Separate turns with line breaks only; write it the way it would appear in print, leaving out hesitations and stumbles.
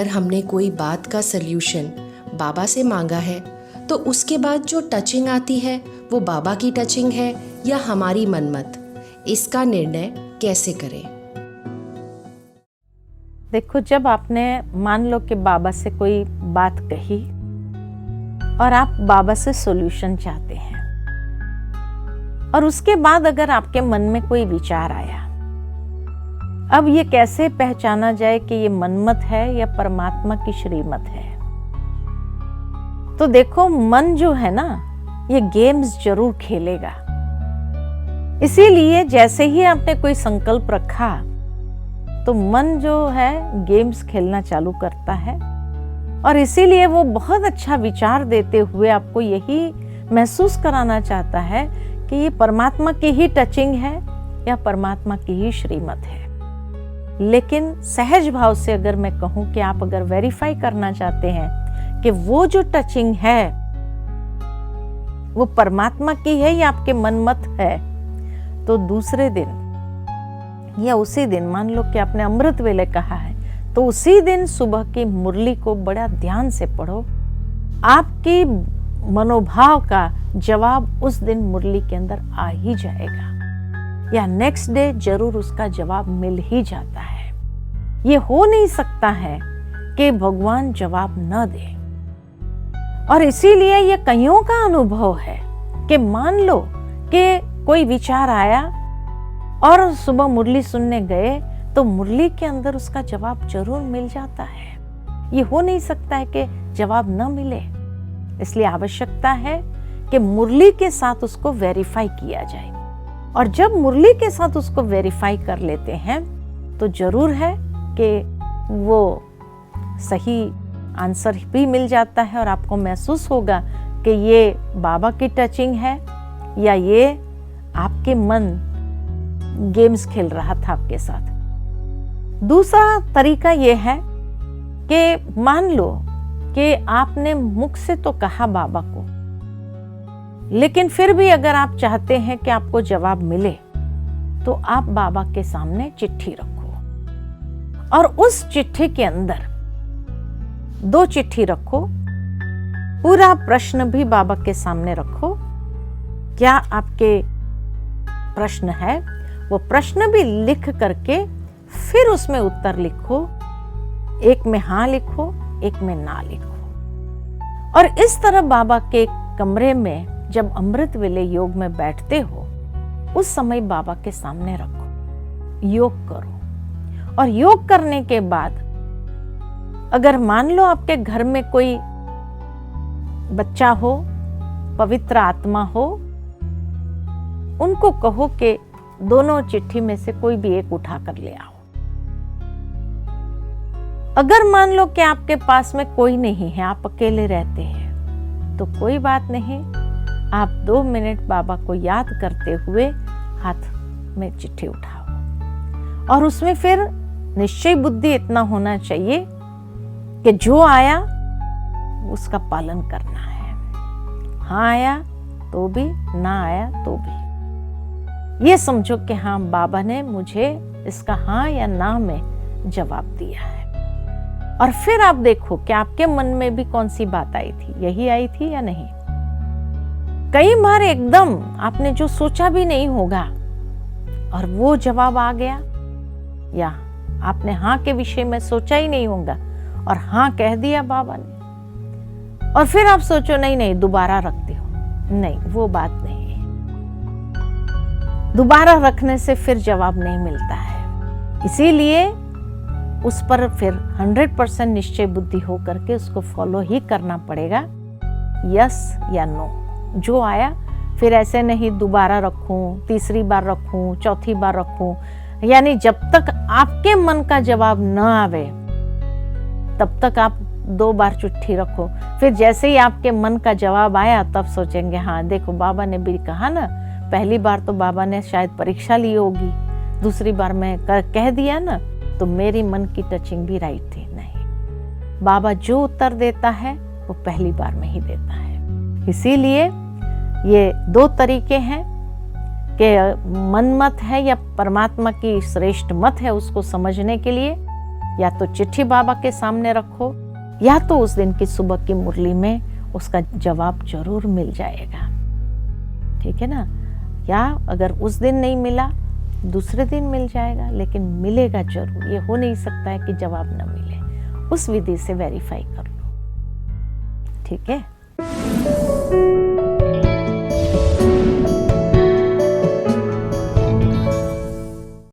अगर हमने कोई बात का सल्यूशन बाबा से मांगा है तो उसके बाद जो टचिंग आती है वो बाबा की टचिंग है या हमारी मनमत, इसका निर्णय कैसे करें?
देखो, जब आपने मान लो कि बाबा से कोई बात कही और आप बाबा से सॉल्यूशन चाहते हैं, और उसके बाद अगर आपके मन में कोई विचार आया, अब ये कैसे पहचाना जाए कि ये मनमत है या परमात्मा की श्रीमत है? तो देखो, मन जो है ना, ये गेम्स जरूर खेलेगा। इसीलिए जैसे ही आपने कोई संकल्प रखा तो मन जो है गेम्स खेलना चालू करता है, और इसीलिए वो बहुत अच्छा विचार देते हुए आपको यही महसूस कराना चाहता है कि ये परमात्मा की ही टचिंग है या परमात्मा की ही श्रीमत है। लेकिन सहज भाव से अगर मैं कहूं कि आप अगर वेरीफाई करना चाहते हैं कि वो जो टचिंग है वो परमात्मा की है या आपके मनमत है, तो दूसरे दिन या उसी दिन, मान लो कि आपने अमृत वेले कहा है, तो उसी दिन सुबह की मुरली को बड़ा ध्यान से पढ़ो। आपकी मनोभाव का जवाब उस दिन मुरली के अंदर आ ही जाएगा, या नेक्स्ट डे जरूर उसका जवाब मिल ही जाता है। ये हो नहीं सकता है कि भगवान जवाब न दे। और इसीलिए ये कईयों का अनुभव है कि मान लो कि कोई विचार आया और सुबह मुरली सुनने गए तो मुरली के अंदर उसका जवाब जरूर मिल जाता है। ये हो नहीं सकता है कि जवाब न मिले। इसलिए आवश्यकता है कि मुरली के साथ उसको वेरीफाई किया जाए, और जब मुरली के साथ उसको वेरीफाई कर लेते हैं तो जरूर है कि वो सही आंसर भी मिल जाता है, और आपको महसूस होगा कि ये बाबा की टचिंग है या ये आपके मन गेम्स खेल रहा था आपके साथ। दूसरा तरीका ये है कि मान लो कि आपने मुख से तो कहा बाबा को, लेकिन फिर भी अगर आप चाहते हैं कि आपको जवाब मिले तो आप बाबा के सामने चिट्ठी रखो, और उस चिट्ठी के अंदर 2 चिट्ठी रखो, पूरा प्रश्न भी बाबा के सामने रखो। क्या आपके प्रश्न है वो प्रश्न भी लिख करके फिर उसमें उत्तर लिखो। एक में हाँ लिखो, एक में ना लिखो। और इस तरह बाबा के कमरे में जब अमृत वेले योग में बैठते हो, उस समय बाबा के सामने रखो, योग करो। और योग करने के बाद अगर मान लो आपके घर में कोई बच्चा हो, पवित्र आत्मा हो, उनको कहो कि दोनों चिट्ठी में से कोई भी एक उठा कर ले आओ। अगर मान लो कि आपके पास में कोई नहीं है, आप अकेले रहते हैं, तो कोई बात नहीं, आप 2 मिनट बाबा को याद करते हुए हाथ में चिट्ठी उठाओ। और उसमें फिर निश्चय बुद्धि इतना होना चाहिए कि जो आया उसका पालन करना है। हाँ आया तो भी, ना आया तो भी। ये समझो कि हाँ, बाबा ने मुझे इसका हाँ या ना में जवाब दिया है। और फिर आप देखो कि आपके मन में भी कौन सी बात आई थी, यही आई थी या नहीं। कई बार एकदम आपने जो सोचा भी नहीं होगा और वो जवाब आ गया, या आपने हाँ के विषय में सोचा ही नहीं होगा और हाँ कह दिया बाबा ने, और फिर आप सोचो नहीं दोबारा रखते हो। नहीं, वो बात नहीं है। दोबारा रखने से फिर जवाब नहीं मिलता है। इसीलिए उस पर फिर 100% निश्चय बुद्धि हो करके उसको फॉलो ही करना पड़ेगा, यस या नो। जो आया फिर ऐसे नहीं दोबारा रखूं, तीसरी बार रखूं, चौथी बार रखूं, यानी जब तक आपके मन का जवाब न आवे तब तक आप 2 बार चिट्ठी रखो। फिर जैसे ही आपके मन का जवाब आया तब सोचेंगे हाँ देखो बाबा ने भी कहा ना, पहली बार तो बाबा ने शायद परीक्षा ली होगी, दूसरी बार मैं कह दिया ना, तो मेरी मन की टचिंग भी राइट थी। नहीं, बाबा जो उत्तर देता है वो पहली बार में ही देता है। इसीलिए ये 2 तरीके हैं कि मन मत है या परमात्मा की श्रेष्ठ मत है, उसको समझने के लिए, या तो चिट्ठी बाबा के सामने रखो, या तो उस दिन की सुबह की मुरली में उसका जवाब जरूर मिल जाएगा। ठीक है ना? या अगर उस दिन नहीं मिला, दूसरे दिन मिल जाएगा, लेकिन मिलेगा जरूर। ये हो नहीं सकता है कि जवाब न मिले। उस विधि से वेरीफाई कर लो। ठीक है?